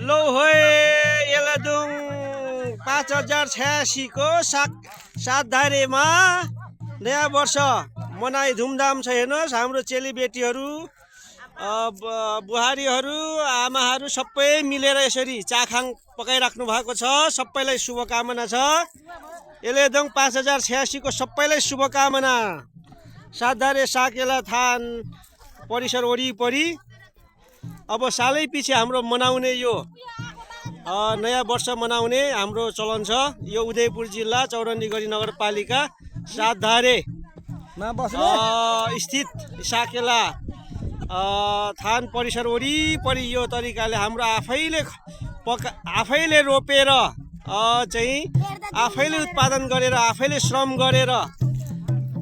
लो होय एलेदुङ 5086 को सात धारेमा नयाँ वर्ष मनाई धुमधाम छ। हेर्नुहोस् हाम्रो चेलीबेटीहरू बुहारीहरू आमाहरू सबै मिलेर यसरी चाखाङ पकाइराख्नु भएको छ। सबैलाई शुभकामना छ। एलेदुङ 5086 को सबैलाई शुभकामना। सातधारे साकेला थान परिसर वरिपरि अब सालै पछि हाम्रो मनाउने यो नयाँ वर्ष मनाउने हाम्रो चलन छ। यो उदयपुर जिल्ला चौरन्दी नगरपालिका सातधारे स्थित साकेला थान परिसर वरिपरि यो तरिकाले हाम्रो आफैले रोपेर चाहिँ आफैले उत्पादन गरेर आफैले श्रम गरेर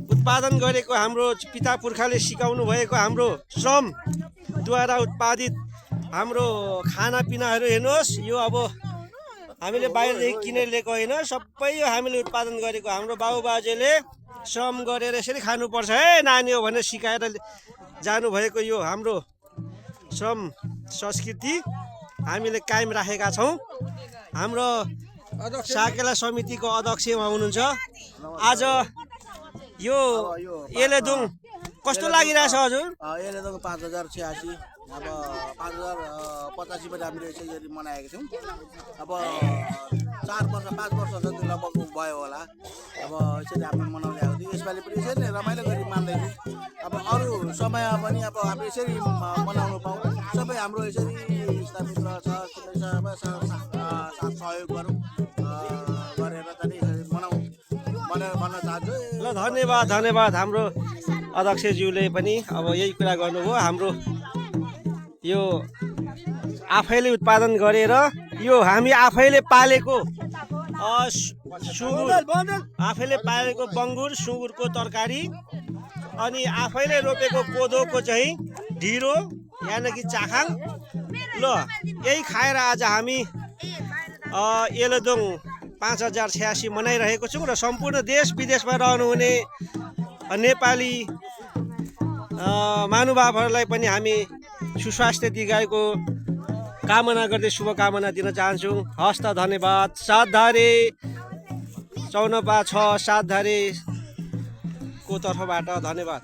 उत्पादन गरेको हाम्रो पिता पुर्खाले सिकाउनु भएको हाम्रो श्रमद्वारा उत्पादित हाम्रो खानापिनाहरू हेर्नुहोस्। यो अब हामीले बाहिरदेखि किनेर ल्याएको होइन, सबै यो हामीले उत्पादन गरेको हाम्रो बाबुबाजेले श्रम गरेर यसरी खानुपर्छ है नानी हो भनेर सिकाएर जानुभएको यो हाम्रो श्रम संस्कृति हामीले कायम राखेका छौँ। हाम्रो साकेला समितिको अध्यक्ष उहाँ हुनुहुन्छ। आज यो एलेदुङ कस्तो लागिरहेछ हजुर? एलेदुङ 5086 अब 5085 मा हामीले यसरी मनाएका छौँ। अब 5 वर्ष जति लगभग भयो होला। अब यसरी हामी मनाउँदै आएको थियौँ। यसपालि पनि यसरी नै रमाइलो गरी मान्दैछौँ। अब अरू समय पनि अब हामी यसरी मनाउनु पाऊँ, सबै हाम्रो यसरी इष्टमित्र छ सहयोग गरौँ गरेर चाहिँ यसरी मनाउँ भनेर भन्न चाहन्छु। ल धन्यवाद हाम्रो अध्यक्षज्यूले पनि अब यही कुरा गर्नुभयो। हाम्रो यो आफैले उत्पादन गरेर यो हामी आफैले पालेको बङ्गुर सुँगुरको तरकारी अनि आफैले रोपेको कोदोको चाहिँ ढिँडो यानि कि चाखाङ। ल यही खाएर आज हामी एलेदुङ 5086 मनाइरहेको छौँ र सम्पूर्ण देश विदेशमा रहनुहुने नेपाली महानुभावहरूलाई पनि हामी सुस्वास्थ्य दीर्घायुको कामना गर्दै शुभकामना दिन चाहन्छौँ। हस्त धन्यवाद। सातधारे 54 6 सातधारेको तर्फबाट धन्यवाद।